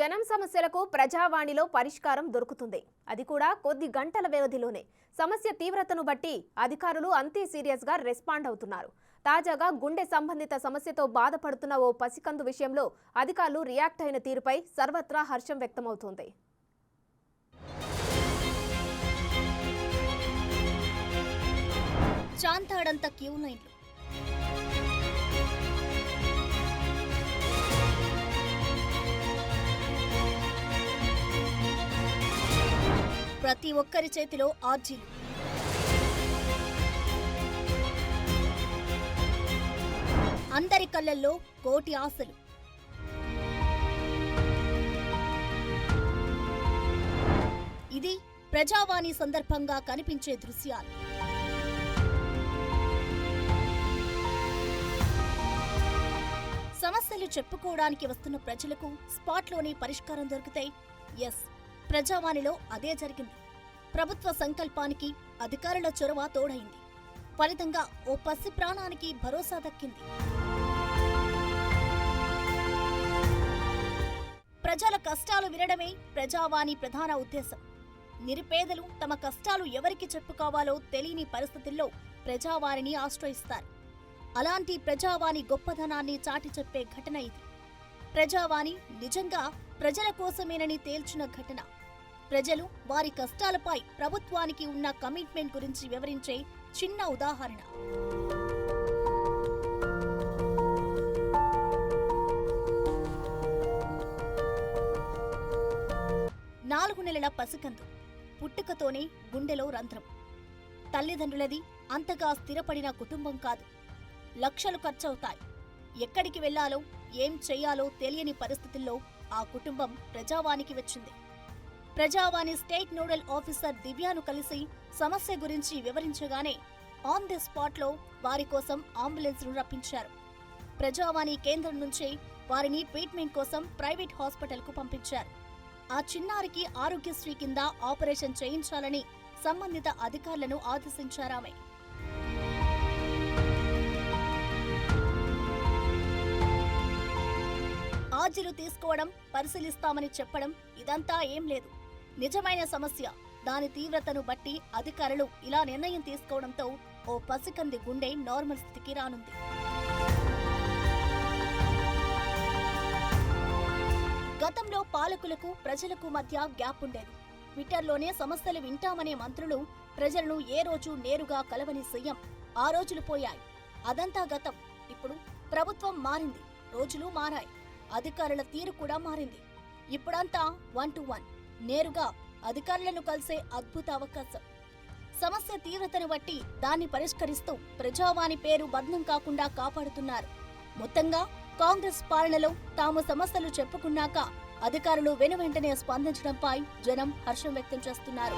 జనం సమస్యలకు ప్రజావాణిలో పరిష్కారం దొరుకుతుంది. అది కూడా కొద్ది గంటల వ్యవధిలోనే. సమస్య తీవ్రతను బట్టి అధికారులు అంతే సీరియస్ గా రెస్పాండ్ అవుతున్నారు. తాజాగా గుండె సంబంధిత సమస్యతో బాధపడుతున్న ఓ పసికందు విషయంలో అధికారులు రియాక్ట్ అయిన తీరుపై సర్వత్రా హర్షం వ్యక్తమవుతోంది. చాంతాడంత క్యూ లైన్లు, ప్రతి ఒక్కరి చేతిలో ఆర్జీలు, అందరి కళ్ళల్లో కోటి ఆశలు. ఇది ప్రజావాణి సందర్భంగా కనిపించే దృశ్యాలు. సమస్యలు చెప్పుకోవడానికి వస్తున్న ప్రజలకు స్పాట్లోనే పరిష్కారం దొరికితే ఎస్, ప్రజావాణిలో అదే జరిగింది. ప్రభుత్వ సంకల్పానికి అధికారుల చొరవ తోడైంది. ఫలితంగా ఓ పసి ప్రాణానికి భరోసా దక్కింది. ప్రజల కష్టాలు వినడమే ప్రజావాణి ప్రధాన ఉద్దేశం. నిరుపేదలు తమ కష్టాలు ఎవరికి చెప్పుకోవాలో తెలియని పరిస్థితుల్లో ప్రజావాణిని ఆశ్రయిస్తారు. అలాంటి ప్రజావాణి గొప్పదనాన్ని చాటి చెప్పే ఘటన ఇది. ప్రజావాణి నిజంగా ప్రజల కోసమేనని తేల్చిన ఘటన. ప్రజలు వారి కష్టాలపై ప్రభుత్వానికి ఉన్న కమిట్మెంట్ గురించి వివరించే చిన్న ఉదాహరణ. నాలుగు నెలల పసికందు, పుట్టుకతోనే గుండెలో రంధ్రం. తల్లిదండ్రులది అంతగా స్థిరపడిన కుటుంబం కాదు. లక్షలు ఖర్చవుతాయి. ఎక్కడికి వెళ్లాలో ఏం చెయ్యాలో తెలియని పరిస్థితుల్లో ఆ కుటుంబం ప్రజావాణికి వచ్చింది. ప్రజావాణి స్టేట్ నోడల్ ఆఫీసర్ దివ్యాను కలిసి సమస్య గురించి వివరించగానే ఆన్ ది స్పాట్లో వారి కోసం అంబులెన్స్ను రప్పించారు. ప్రజావాణి కేంద్రం నుంచే వారిని ట్రీట్మెంట్ కోసం ప్రైవేట్ హాస్పిటల్కు పంపించారు. ఆ చిన్నారికి ఆరోగ్యశ్రీ కింద ఆపరేషన్ చేయించాలని సంబంధిత అధికారులను ఆదేశించారామె. ఆర్జీలు తీసుకోవడం, పరిశీలిస్తామని చెప్పడం ఇదంతా ఏం లేదు. నిజమైన సమస్య, దాని తీవ్రతను బట్టి అధికారులు ఇలా నిర్ణయం తీసుకోవడంతో ఓ పసికంది గుండె నార్మల్ స్థితికి రానుంది. గతంలో పాలకులకు ప్రజలకు మధ్య గ్యాప్ ఉండేది. ట్విట్టర్లోనే సమస్యలు వింటామనే మంత్రులు ప్రజలను ఏ రోజు నేరుగా కలవని సీఎం. ఆ రోజులు పోయాయి. అదంతా గతం. ఇప్పుడు ప్రభుత్వం మారింది, రోజులు మారాయి, అధికారుల తీరు కూడా మారింది. ఇప్పుడంతా 1-to-1 నేరుగా అధికారులను కలిసే అద్భుత అవకాశం. సమస్య తీవ్రతను బట్టి దాన్ని పరిష్కరిస్తూ ప్రజావాణి పేరు బద్నం కాకుండా కాపాడుతున్నారు. మొత్తంగా కాంగ్రెస్ పాలనలో తాము సమస్యలు చెప్పుకున్నాక అధికారులు వెనువెంటనే స్పందించడంపై జనం హర్షం వ్యక్తం చేస్తున్నారు.